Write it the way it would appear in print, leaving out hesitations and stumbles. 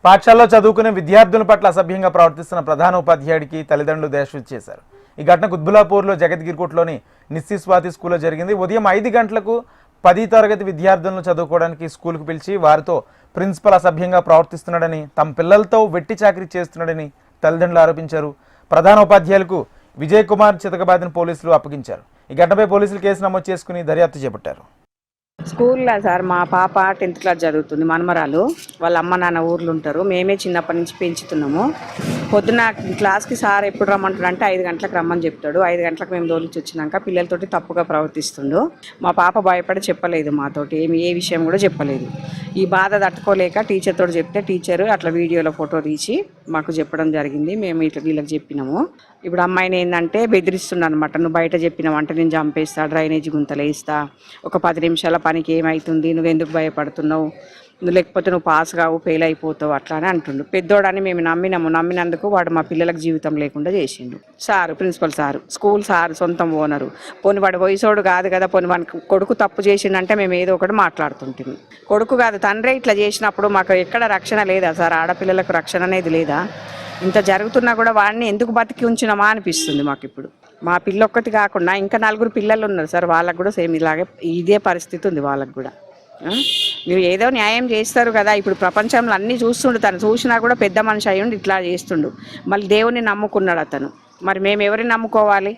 పాఠశాలలో చదువుకునే విద్యార్థుల పట్ల అసభ్యంగా ప్రవర్తిస్తున్న ప్రధాన ఉపాధ్యాయుడికి తల్లిదండ్రులు దేశవిధి చేశారు. ఈ ఘటన కుత్బులాపూర్లో జగద్గిరికోటలోని నిస్సి స్వాతి స్కూల్లో జరిగింది. ఉదయం 5 గంటలకు 10వ తరగతి విద్యార్థులను చదువుకోవడానికి స్కూల్కు పిలిచి వారితో ప్రిన్సిపల్ అసభ్యంగా ప్రవర్తిస్తున్నాడని, తమ పిల్లలతో వెట్టి చాకరీ చేస్తున్నాడని తల్లిదండ్రులు ఆరోపించారు. ప్రధాన ఉపాధ్యాయులకు విజయ్ కుమార్ చితకబాదిన పోలీసులు అప్పగించారు. ఈ ఘటనపై పోలీసులు కేసు నమోదు చేసుకుని దర్యాప్తు చేపట్టారు. స్కూల్లో సార్ మా పాప 10th క్లాస్ చదువుతుంది. మనమరాలు వాళ్ళ అమ్మ నాన్న ఊర్లు ఉంటారు. మేమే చిన్నప్పటి నుంచి పెంచుతున్నాము. పొద్దున క్లాస్కి సార్ ఎప్పుడు రమ్మంటాడు అంటే 5 గంటలకు రమ్మని చెప్తాడు. 5 గంటలకు మేము దోలిచి వచ్చినాక పిల్లలతోటి తప్పుగా ప్రవర్తిస్తుండు. మా పాప భయపడి చెప్పలేదు, మాతోటి ఏ విషయం కూడా చెప్పలేదు. ఈ బాధ తట్టుకోలేక టీచర్ తోటి చెప్తే టీచర్ అట్లా వీడియోలో ఫోటో తీసి మాకు చెప్పడం జరిగింది. మేము ఇట్లా వీళ్ళకి చెప్పినాము. ఇప్పుడు అమ్మాయిని ఏంటంటే బెదిరిస్తున్నాను అనమాట. నువ్వు బయట చెప్పినావంటే నేను చంపేస్తా, డ్రైనేజ్ గుంతలు వేస్తా, ఒక 10 నిమిషాల పనికి ఏమవుతుంది, నువ్వు ఎందుకు భయపడుతున్నావు, నువ్వు లేకపోతే నువ్వు పాస్ కావు, ఫెయిల్ అయిపోతావు అట్లా అని అంటుండు. పెద్దోడని మేము నమ్మినందుకు వాడు మా పిల్లలకు జీవితం లేకుండా చేసిండు. Sir principal sir, school sir, సొంతం ఓనరు. పోనీ వాడు వయసోడు కాదు కదా, పోనీ వానికి కొడుకు తప్పు చేసిండంటే మేము ఏదో ఒకటి మాట్లాడుతుంటాము. కొడుకు కాదు తండ్రి ఇట్లా చేసినప్పుడు మాకు ఎక్కడ రక్షణ లేదా సార్? ఆడపిల్లలకు రక్షణ అనేది లేదా? ఇంత జరుగుతున్నా కూడా వాడిని ఎందుకు బతికి ఉంచినామా అనిపిస్తుంది మాకు. ఇప్పుడు మా పిల్ల ఒక్కటి కాకుండా ఇంకా 4 పిల్లలు ఉన్నారు సార్, వాళ్ళకు కూడా సేమ్ ఇలాగే ఇదే పరిస్థితి ఉంది వాళ్ళకు కూడా. మీరు ఏదో న్యాయం చేస్తారు కదా. ఇప్పుడు ప్రపంచంలో అన్నీ చూస్తుండు, తను చూసినా కూడా పెద్ద మనిషి అయ్యుండి ఇట్లా చేస్తుండు. మళ్ళీ దేవుని నమ్ముకున్నాడు అతను. మరి మేము ఎవరిని నమ్ముకోవాలి?